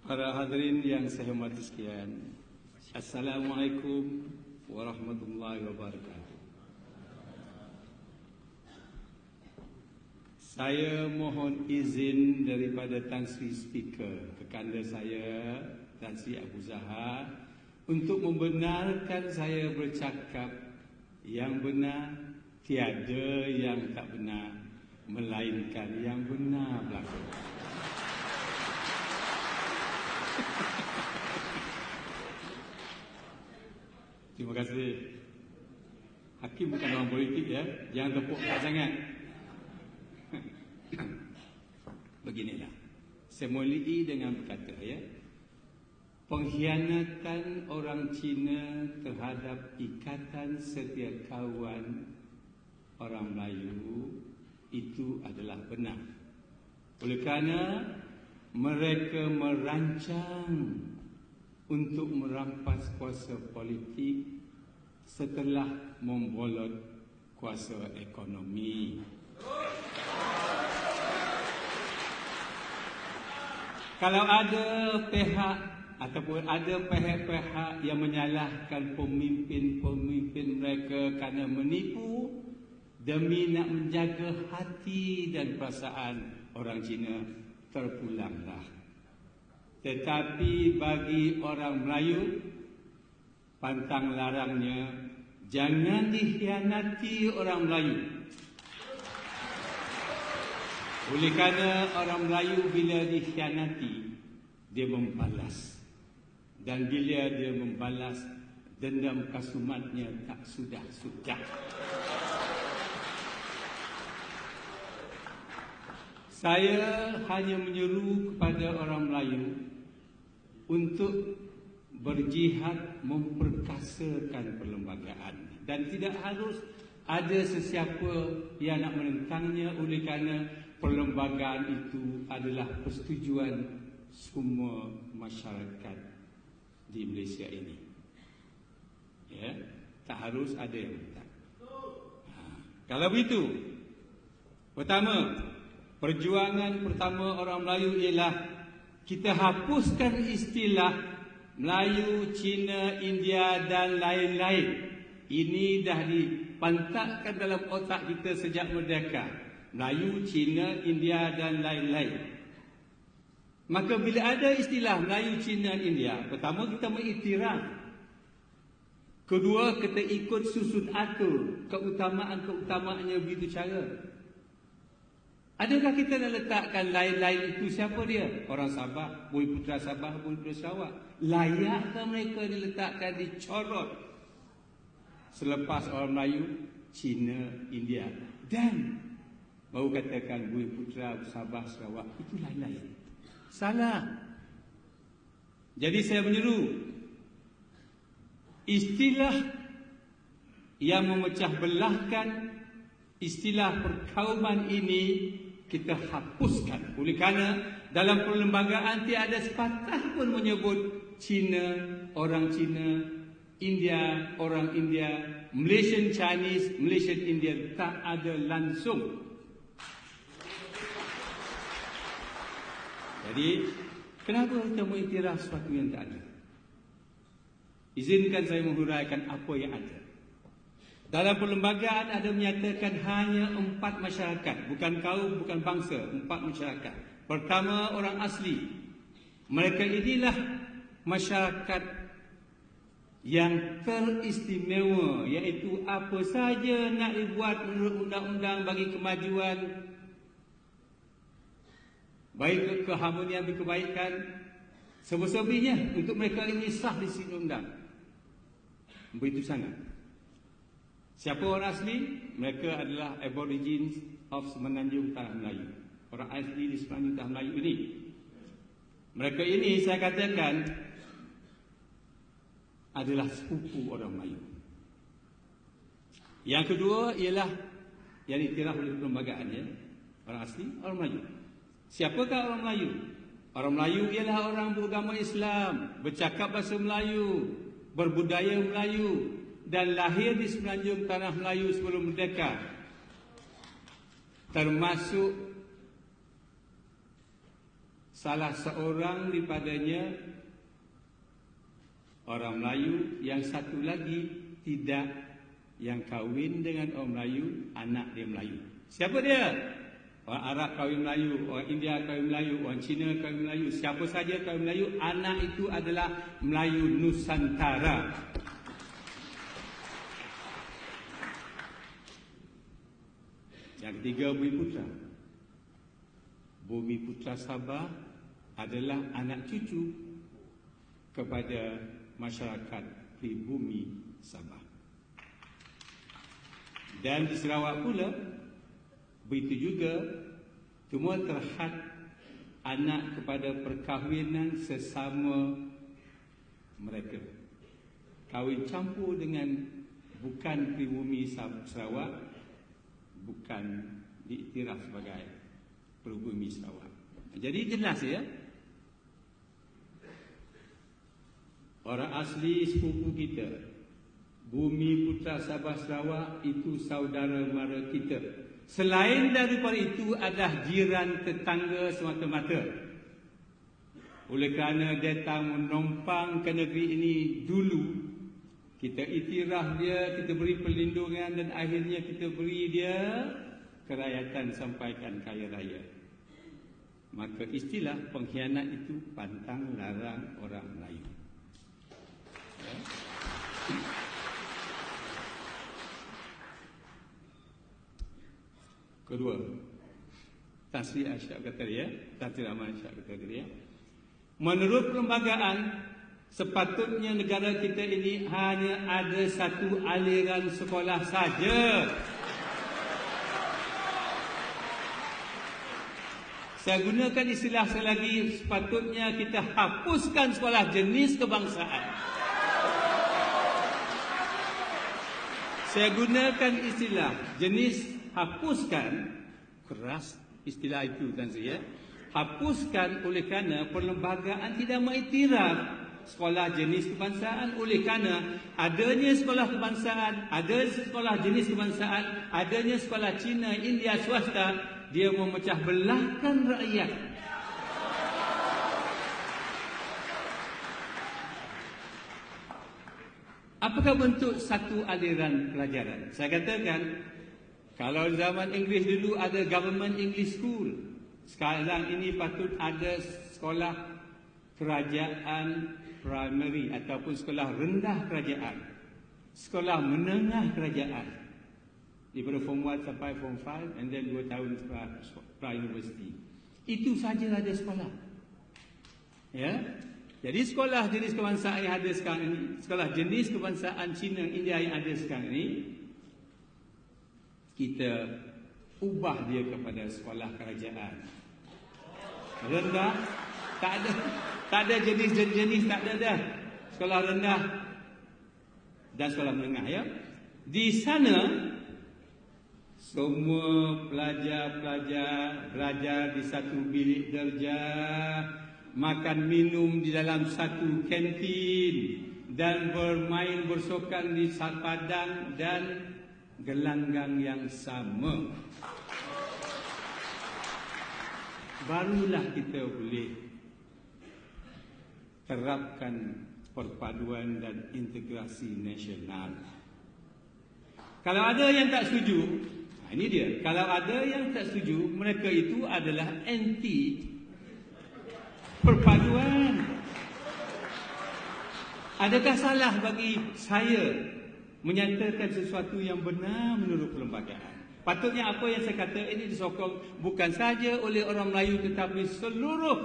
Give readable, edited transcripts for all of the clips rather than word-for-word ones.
Para hadirin yang saya hormati sekalian, Assalamualaikum warahmatullahi wabarakatuh. Saya mohon izin daripada Tan Sri Speaker, kekanda saya Tan Sri Abu Zahar, untuk membenarkan saya bercakap yang benar, tiada yang tak benar, melainkan yang benar berlaku. Terima kasih. Hakim bukan orang politik ya, jangan tepuk tak sangat. Beginilah, saya mulai dengan berkata ya, pengkhianatan orang Cina terhadap ikatan setia kawan orang Melayu itu adalah benar. Oleh kerana mereka merancang untuk merampas kuasa politik setelah membolot kuasa ekonomi. Kalau ada pihak ataupun ada pihak-pihak yang menyalahkan pemimpin-pemimpin mereka kerana menipu demi nak menjaga hati dan perasaan orang Cina, terpulanglah. Tetapi bagi orang Melayu, pantang larangnya, jangan dikhianati orang Melayu. Oleh kerana orang Melayu bila dikhianati, dia membalas. Dan bila dia membalas, dendam kasumatnya tak sudah-sudah. Saya hanya menyeru kepada orang Melayu untuk berjihad memperkasakan perlembagaan, dan tidak harus ada sesiapa yang nak menentangnya, oleh kerana perlembagaan itu adalah persetujuan semua masyarakat di Malaysia ini. Ya, tak harus ada yang menentang. Kalau begitu, pertama, perjuangan pertama orang Melayu ialah kita hapuskan istilah Melayu, Cina, India dan lain-lain. Ini dah dipantakkan dalam otak kita sejak merdeka. Melayu, Cina, India dan lain-lain. Maka bila ada istilah Melayu, Cina, India, pertama kita mengiktiraf. Kedua, kita ikut susun atur keutamaan-keutamaannya begitu cara. Adakah kita nak letakkan lain-lain itu siapa dia? Orang Sabah, Bumi Putra Sabah, Bumi Putra Sarawak. Layakkah mereka diletakkan, dicorot selepas orang Melayu, Cina, India, dan baru katakan Bumi Putra Sabah, Sarawak? Itu lain-lain. Salah. Jadi saya menyeru, istilah yang memecah belahkan, istilah perkauman ini kita hapuskan. Oleh kerana dalam perlembagaan tiada sepatah pun menyebut Cina, orang Cina, India, orang India, Malaysian Chinese, Malaysian Indian. Tak ada langsung. Jadi, kenapa kita mengiktiraf sesuatu yang tak ada? Izinkan saya menghuraikan apa yang ada. Dalam perlembagaan ada menyatakan hanya 4 masyarakat, bukan kaum, bukan bangsa, 4 masyarakat. Pertama, orang asli. Mereka inilah masyarakat yang teristimewa, iaitu apa saja nak dibuat menurut undang-undang bagi kemajuan, baik keharmonian, kebaikan, sebesar-besarnya untuk mereka ini sah di sisi undang. Begitu sangat. Siapa orang asli? Mereka adalah Aborigines of Semenanjung Tanah Melayu. Orang asli di Semenanjung Tanah Melayu ini. Mereka ini saya katakan adalah sepupu orang Melayu. Yang kedua ialah yang diiktiraf oleh perlembagaan, ya, orang asli, orang Melayu. Siapakah orang Melayu? Orang Melayu ialah orang beragama Islam, bercakap bahasa Melayu, berbudaya Melayu, dan lahir di Semenanjung Tanah Melayu sebelum merdeka. Termasuk salah seorang daripadanya orang Melayu, yang satu lagi tidak, yang kahwin dengan orang Melayu, anak dia Melayu. Siapa dia? Orang Arab kahwin Melayu, orang India kahwin Melayu, orang Cina kahwin Melayu, siapa saja kahwin Melayu, anak itu adalah Melayu Nusantara. Yang ketiga, Bumi Putra. Bumi Putra Sabah adalah anak cucu kepada masyarakat pribumi Sabah. Dan di Sarawak pula, begitu juga, semua terhad anak kepada perkahwinan sesama mereka. Kahwin campur dengan bukan pribumi Sarawak, bukan diiktiraf sebagai pribumi Sarawak. Jadi jelas ya, orang asli sepupu kita, Bumi Putra Sabah Sarawak, itu saudara mara kita. Selain daripada itu adalah jiran tetangga semata-mata. Oleh kerana datang menumpang ke negeri ini dulu, kita iktiraf dia, kita beri perlindungan, dan akhirnya kita beri dia kerakyatan sampaikan kaya raya. Maka istilah pengkhianat itu pantang larang orang Melayu. Ya. Kedua, Tasri Asyab kata dia, Tasri Rahman Asyab kata dia, menurut perlembagaan, sepatutnya negara kita ini hanya ada satu aliran sekolah saja. Saya gunakan istilah sekali lagi, sepatutnya kita hapuskan sekolah jenis kebangsaan. Saya gunakan istilah jenis hapuskan, keras istilah itu kan saya. Hapuskan oleh kerana perlembagaan tidak mengiktiraf sekolah jenis kebangsaan. Oleh kerana adanya sekolah kebangsaan, ada sekolah jenis kebangsaan, adanya sekolah Cina, India swasta, dia memecah belahkan rakyat. Apakah bentuk satu aliran pelajaran? Saya katakan, kalau zaman Inggeris dulu ada government English school, sekarang ini patut ada sekolah kerajaan primary ataupun sekolah rendah kerajaan, sekolah menengah kerajaan, daripada form 1 sampai form 5, and then 2 tahun pra-university. Itu saja ada sekolah. Ya. Jadi sekolah jenis kebangsaan yang ada sekarang ini, sekolah jenis kebangsaan Cina, India yang ada sekarang ini, kita ubah dia kepada sekolah kerajaan. Rendah, tak ada jenis-jenis, tak ada dah. Sekolah rendah dan sekolah menengah ya. Di sana semua pelajar-pelajar belajar di satu bilik darjah, makan minum di dalam satu kantin, dan bermain bersukan di padang dan gelanggang yang sama. Barulah kita boleh terapkan perpaduan dan integrasi nasional. Kalau ada yang tak setuju, ini dia. Kalau ada yang tak setuju, mereka itu adalah anti perpaduan. Adakah salah bagi saya menyatakan sesuatu yang benar menurut perlembagaan? Patutnya apa yang saya kata ini disokong bukan saja oleh orang Melayu tetapi seluruh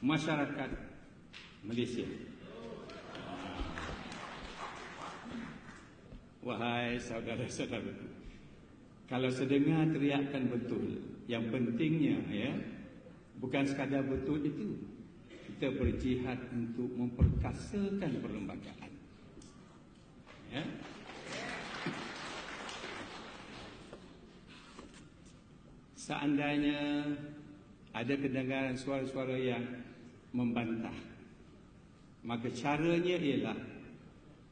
masyarakat Malaysia. Wahai saudara-saudara, kalau sedengar teriakan betul, yang pentingnya ya, bukan sekadar betul itu, kita berjihad untuk memperkasakan perlembagaan. Ya. Seandainya ada kedengaran suara-suara yang membantah, maka caranya ialah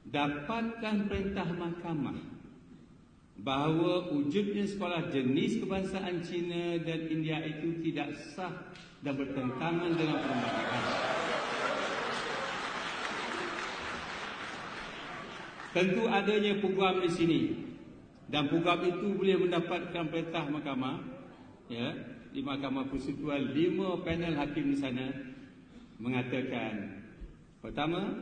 dapatkan perintah mahkamah bahawa wujudnya sekolah jenis kebangsaan Cina dan India itu tidak sah dan bertentangan dengan perlembagaan. Tentu adanya program di sini, dan program itu boleh mendapatkan perintah mahkamah, ya, di Mahkamah Persekutuan 5 panel hakim di sana mengatakan, pertama,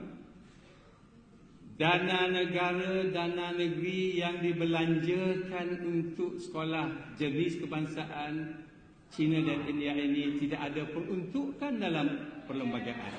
dana negara, dana negeri yang dibelanjakan untuk sekolah jenis kebangsaan Cina dan India ini tidak ada peruntukan dalam perlembagaan.